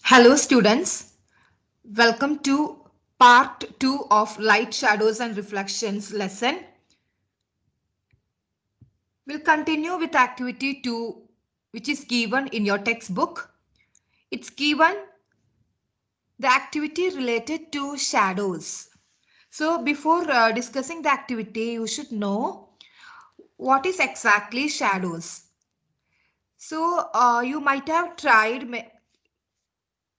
Hello students, welcome to part 2 of light, shadows and reflections lesson. We'll continue with activity 2 which is given in your textbook. It's given the activity related to shadows. So before discussing the activity, you should know what is exactly shadows. So you might have tried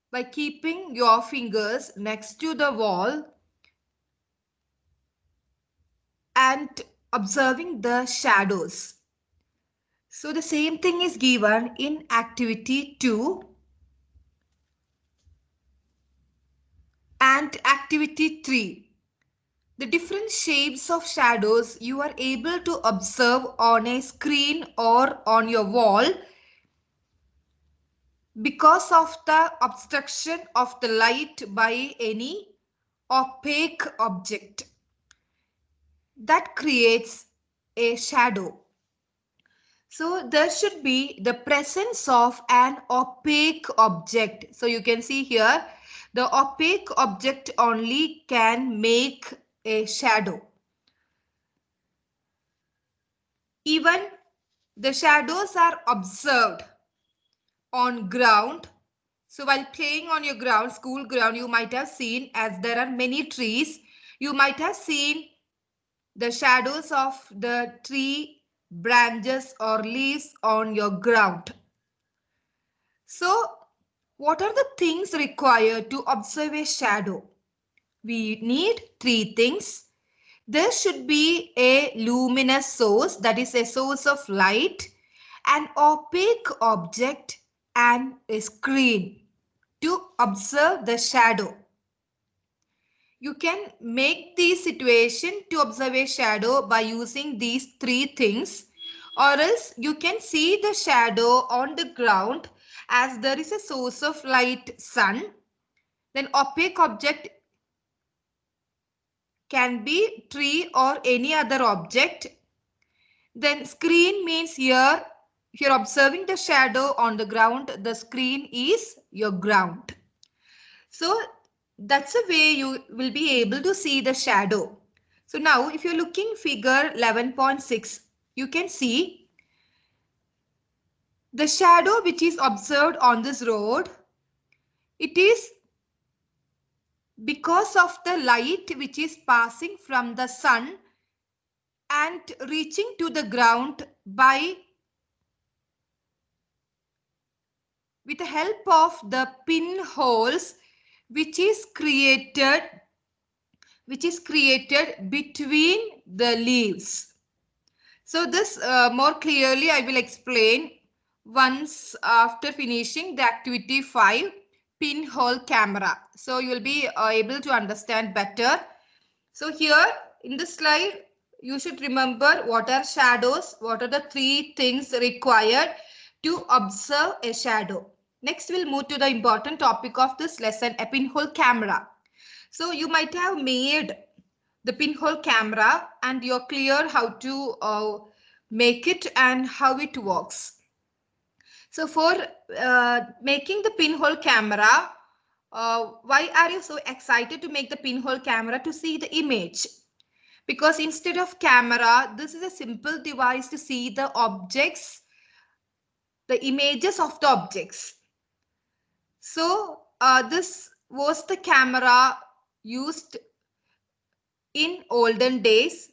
by keeping your fingers next to the wall and observing the shadows. So the same thing is given in activity 2 and activity 3. The different shapes of shadows you are able to observe on a screen or on your wall because of the obstruction of the light by any opaque object that creates a shadow. So there should be the presence of an opaque object. So you can see here, the opaque object only can make a shadow. Even the shadows are observed on ground. So while playing on your ground, school ground, you might have seen, as there are many trees, you might have seen the shadows of the tree branches or leaves on your ground. So, what are the things required to observe a shadow? We need three things. There should be a luminous source, that is a source of light, an opaque object, and a screen to observe the shadow. You can make the situation to observe a shadow by using these three things, or else you can see the shadow on the ground as there is a source of light, sun. Then opaque object can be tree or any other object. Then screen means here if you're observing the shadow on the ground, the screen is your ground. So that's a way you will be able to see the shadow. So now if you're looking figure 11.6, you can see the shadow which is observed on this road. It is because of the light which is passing from the sun and reaching to the ground by with the help of the pinholes which is created between the leaves. So this more clearly I will explain once after finishing the activity 5, pinhole camera. So you will be able to understand better. So here in this slide you should remember what are shadows, what are the three things required to observe a shadow. Next we'll move to the important topic of this lesson, a pinhole camera. So you might have made the pinhole camera and you're clear how to make it and how it works. So for making the pinhole camera, why are you so excited to make the pinhole camera? To see the image. Because instead of camera, this is a simple device to see the objects, the images of the objects. So this was the camera used in olden days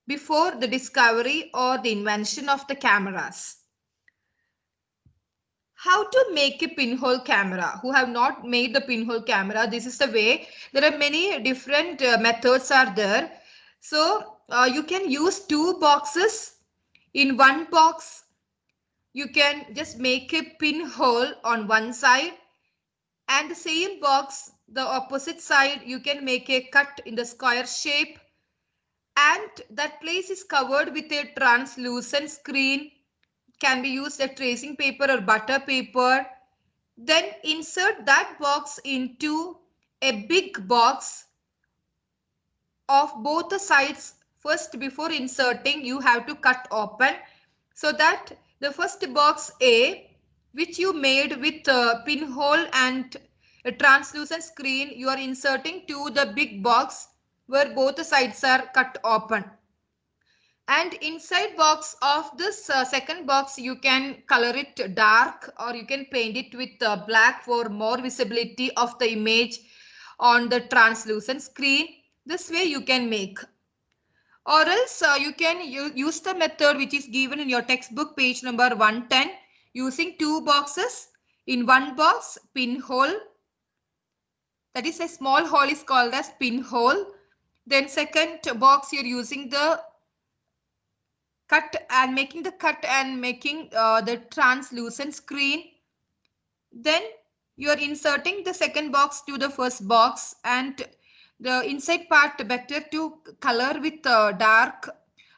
before the discovery or the invention of the cameras. How to make a pinhole camera? Who have not made the pinhole camera, this is the way. There are many different methods are there. So you can use two boxes. In one box you can just make a pinhole on one side, and the same box, the opposite side, you can make a cut in the square shape, and that place is covered with a translucent screen. Can be used as tracing paper or butter paper. Then insert that box into a big box of both the sides. First, before inserting, you have to cut open so that the first box A, which you made with a pinhole and a translucent screen, you are inserting to the big box where both the sides are cut open. And inside box of this second box, you can color it dark or you can paint it with black for more visibility of the image on the translucent screen. This way you can make. Or else you can use the method which is given in your textbook page number 110, using two boxes. In one box, pinhole, that is a small hole is called as pinhole. Then second box, you're using the cut and making the cut and making the translucent screen. Then you are inserting the second box to the first box, and the inside part better to color with dark,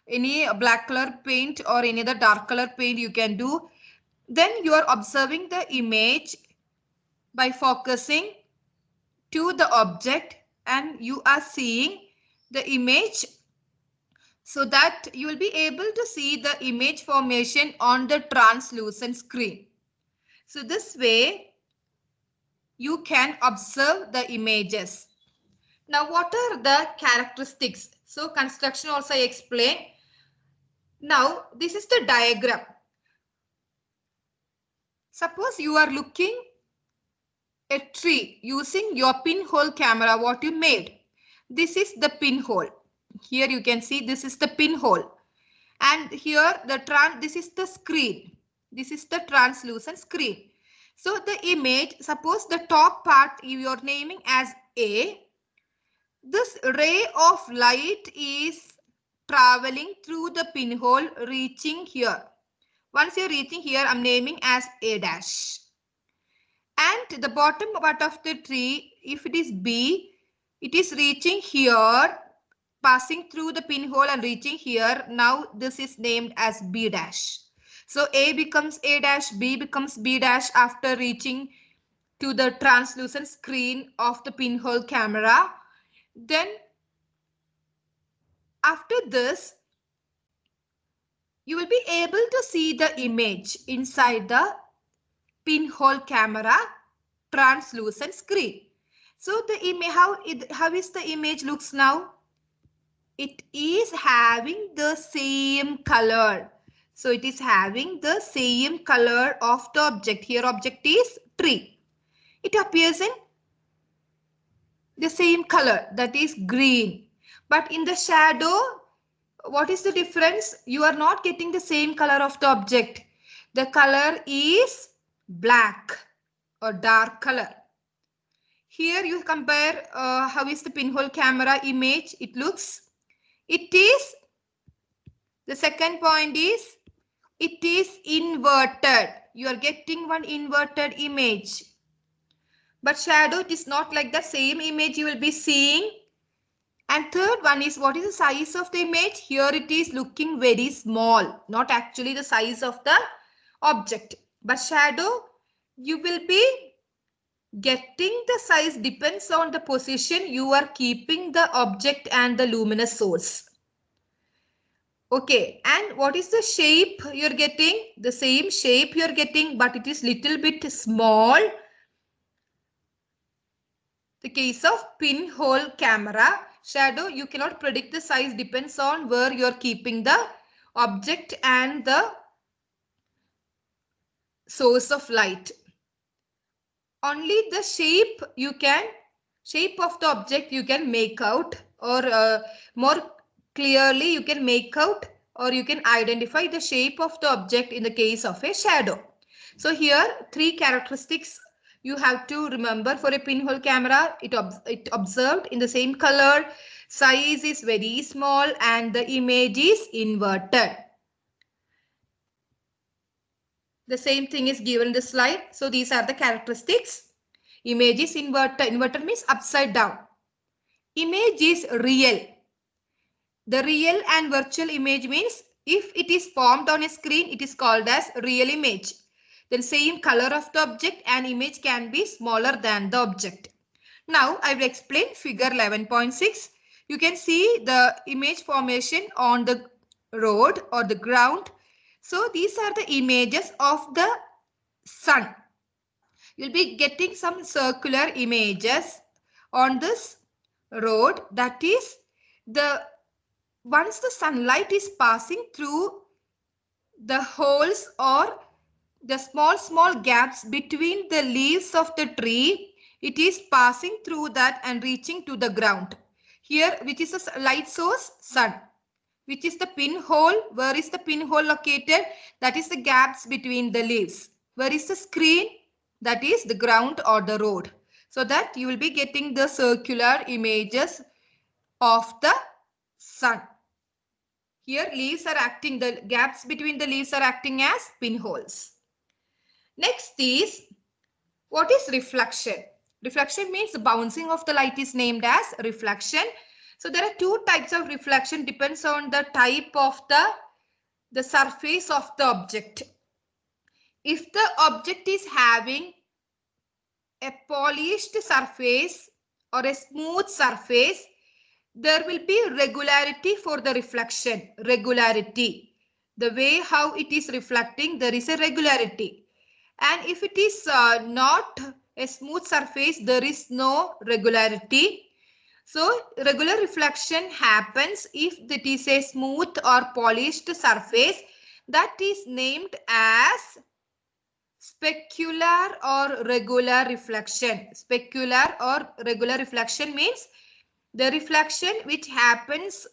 any black color paint or any other dark color paint you can do. Then you are observing the image by focusing to the object, and you are seeing the image so that you will be able to see the image formation on the translucent screen. So this way you can observe the images. Now what are the characteristics? So construction also I explained. Now this is the diagram. Suppose you are looking a tree using your pinhole camera, what you made. This is the pinhole. Here you can see this is the pinhole. And here this is the screen. This is the translucent screen. So the image, suppose the top part you are naming as A. This ray of light is traveling through the pinhole, reaching here. Once you're reaching here, I'm naming as A dash. And the bottom part of the tree, if it is B, it is reaching here, passing through the pinhole and reaching here. Now this is named as B dash. So A becomes A dash, B becomes B dash after reaching to the translucent screen of the pinhole camera. Then after this, you will be able to see the image inside the pinhole camera translucent screen. So the image, how is the image looks now? It is having the same color. So it is having the same color of the object. Here object is tree. It appears in the same color, that is green. But in the shadow, what is the difference? You are not getting the same color of the object. The color is black or dark color. Here you compare how is the pinhole camera image. It looks, it is, the second point is, it is inverted. You are getting one inverted image. But shadow, it is not like the same image you will be seeing. And third one is, what is the size of the image? Here it is looking very small, not actually the size of the object. But shadow, you will be getting the size depends on the position you are keeping the object and the luminous source. Okay, and what is the shape you're getting? The same shape you're getting, but it is little bit small. The case of pinhole camera, shadow, you cannot predict the size, depends on where you're keeping the object and the source of light. Only the shape of the object you can make out, or more clearly you can make out or you can identify the shape of the object in the case of a shadow. So here three characteristics you have to remember for a pinhole camera. It observed in the same color, size is very small, and the image is inverted. The same thing is given in the slide. So these are the characteristics. Image is inverted. Inverted means upside down. Image is real. The real and virtual image means if it is formed on a screen, it is called as real image. Then same color of the object and image can be smaller than the object. Now I will explain figure 11.6. You can see the image formation on the road or the ground. So these are the images of the sun. You'll be getting some circular images on this road. That is, once the sunlight is passing through the holes or the small gaps between the leaves of the tree, it is passing through that and reaching to the ground. Here, which is the light source? Sun. Which is the pinhole? Where is the pinhole located? That is the gaps between the leaves. Where is the screen? That is the ground or the road. So that you will be getting the circular images of the sun. Here leaves are acting, the gaps between the leaves are acting as pinholes. Next is, what is reflection? Reflection means the bouncing of the light is named as reflection. So there are two types of reflection, depends on the type of the surface of the object. If the object is having a polished surface or a smooth surface, there will be regularity for the reflection. Regularity. The way how it is reflecting, there is a regularity. And if it is not a smooth surface, there is no regularity. So regular reflection happens if it is a smooth or polished surface. That is named as specular or regular reflection. Specular or regular reflection means the reflection which happens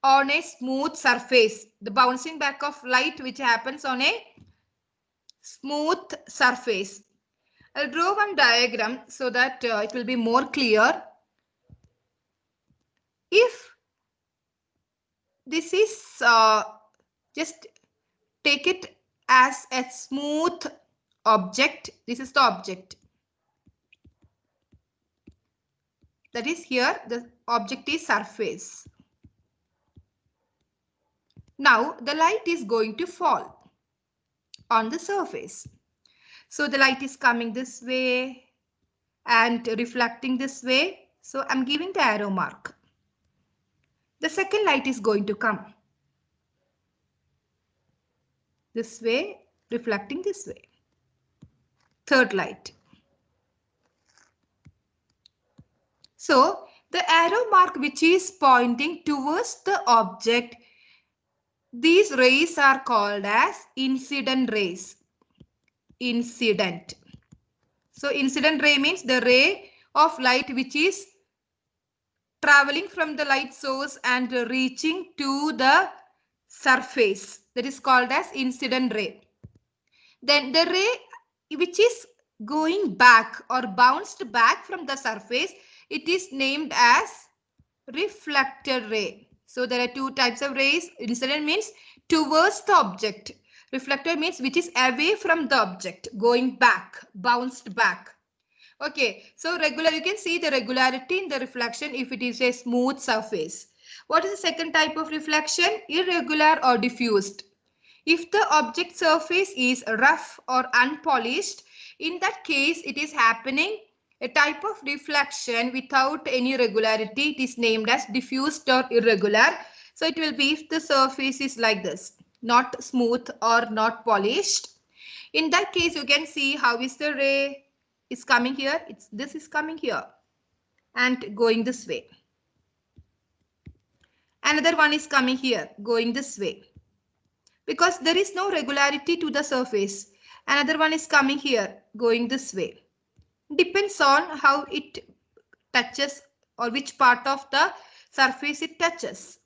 on a smooth surface. The bouncing back of light which happens on a smooth surface. I'll draw one diagram so that it will be more clear. If this is just take it as a smooth object. This is the object. That is, here the object is surface. Now the light is going to fall on the surface. So the light is coming this way and reflecting this way. So I'm giving the arrow mark. The second light is going to come this way, reflecting this way. Third light. So the arrow mark which is pointing towards the object, these rays are called as incident rays. Incident. So incident ray means the ray of light which is traveling from the light source and reaching to the surface. That is called as incident ray. Then the ray which is going back or bounced back from the surface, it is named as reflected ray. So there are two types of rays. Incident means towards the object. Reflected means which is away from the object, going back, bounced back. Okay, so regular, you can see the regularity in the reflection if it is a smooth surface. What is the second type of reflection? Irregular or diffused. If the object surface is rough or unpolished, in that case it is happening a type of reflection without any regularity. It is named as diffused or irregular. So it will be if the surface is like this, not smooth or not polished. In that case, you can see how is the ray is coming here. This is coming here and going this way. Another one is coming here, going this way. Because there is no regularity to the surface. Another one is coming here, going this way. Depends on how it touches or which part of the surface it touches.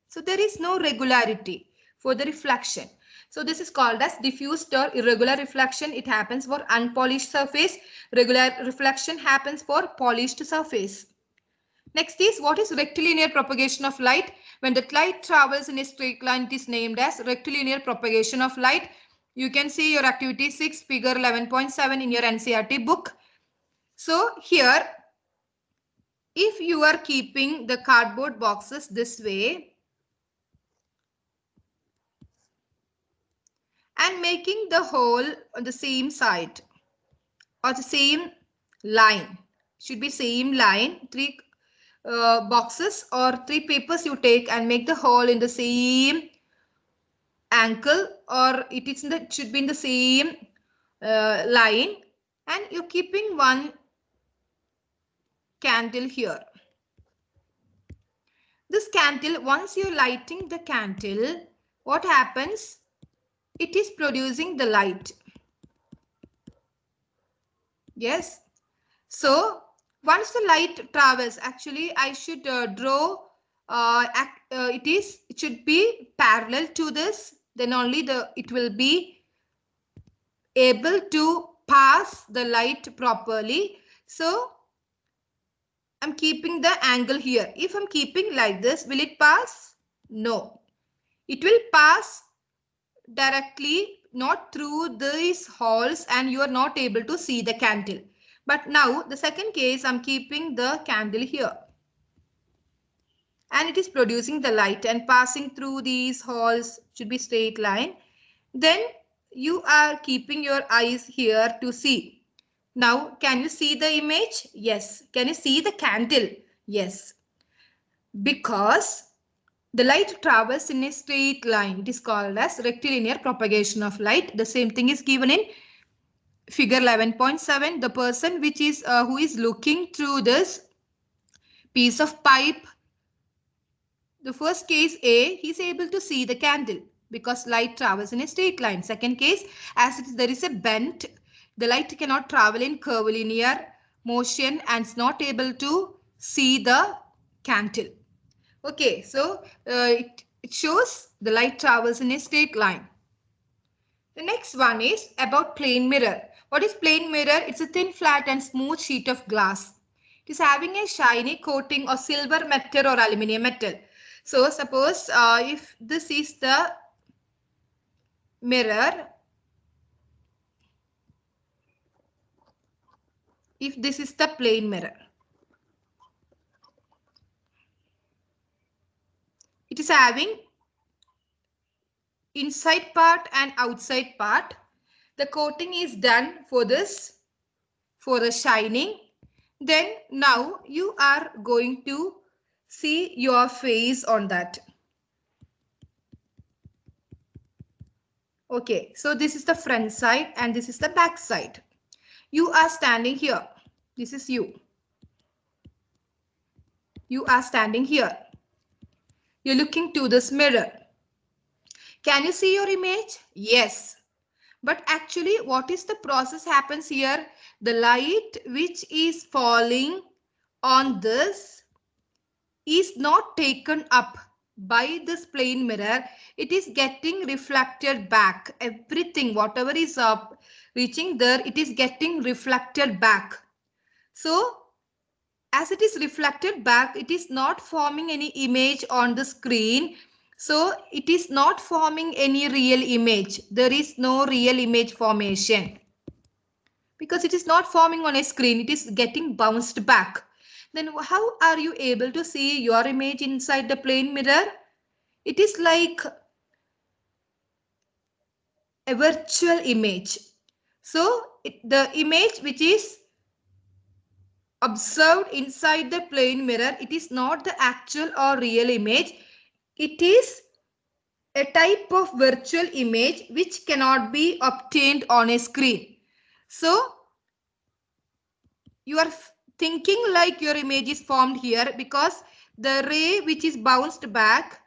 So there is no regularity for the reflection. So this is called as diffused or irregular reflection. It happens for unpolished surface. Regular reflection happens for polished surface. Next is, what is rectilinear propagation of light? When the light travels in a straight line, it is named as rectilinear propagation of light. You can see your activity 6, figure 11.7 in your NCERT book. So here, if you are keeping the cardboard boxes this way and making the hole on the same side or the same line, should be same line, 3 boxes or 3 papers you take and make the hole in the same angle, or it should be in the same line, and you're keeping one candle here. This candle, once you're lighting the candle, what happens? It is producing the light. Yes. So once the light travels, actually I should draw it should be parallel to this, then only it will be able to pass the light properly. So I'm keeping the angle here. If I'm keeping like this, will it pass? No. It will pass directly, not through these holes, and you are not able to see the candle. But now the second case, I'm keeping the candle here. And it is producing the light and passing through these holes, should be straight line. Then you are keeping your eyes here to see. Now, can you see the image? Yes. Can you see the candle? Yes. Because the light travels in a straight line. It is called as rectilinear propagation of light. The same thing is given in figure 11.7. The person who is looking through this piece of pipe, the first case A, he is able to see the candle because light travels in a straight line. Second case, as there is a bend, the light cannot travel in curvilinear motion and is not able to see the candle. Okay, so it shows the light travels in a straight line. The next one is about plane mirror. What is plane mirror? It's a thin, flat and smooth sheet of glass. It is having a shiny coating of silver metal or aluminium metal. So suppose if this is the mirror, if this is the plane mirror, it is having inside part and outside part. The coating is done for this, for the shining. Then now you are going to see your face on that. Okay, so this is the front side and this is the back side. You are standing here. This is you. You are standing here. You're looking to this mirror. Can you see your image? Yes. But actually, what is the process happens here? The light which is falling on this is not taken up by this plane mirror. It is getting reflected back. Everything, whatever is up, reaching there, it is getting reflected back. So as it is reflected back, it is not forming any image on the screen. So it is not forming any real image. There is no real image formation. Because it is not forming on a screen, it is getting bounced back. Then how are you able to see your image inside the plane mirror? It is like a virtual image. So the image which is observed inside the plane mirror, it is not the actual or real image. It is a type of virtual image which cannot be obtained on a screen. So you are thinking like your image is formed here because the ray which is bounced back,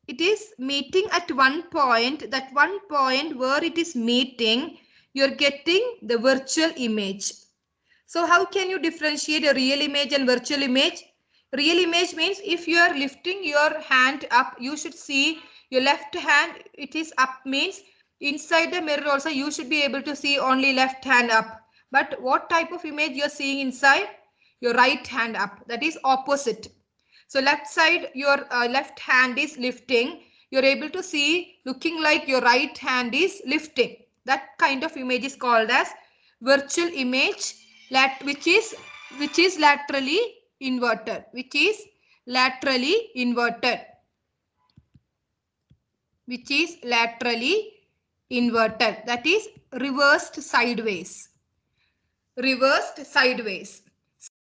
it is meeting at one point. That one point where it is meeting, you're getting the virtual image. So how can you differentiate a real image and virtual image? Real image means if you are lifting your hand up, you should see your left hand, it is up, means inside the mirror also you should be able to see only left hand up. But what type of image you are seeing inside? Your right hand up, that is opposite. So left side, your left hand is lifting. You're able to see looking like your right hand is lifting. That kind of image is called as virtual image, which is laterally inverted. Which is laterally inverted. Which is laterally inverted. That is reversed sideways. Reversed sideways.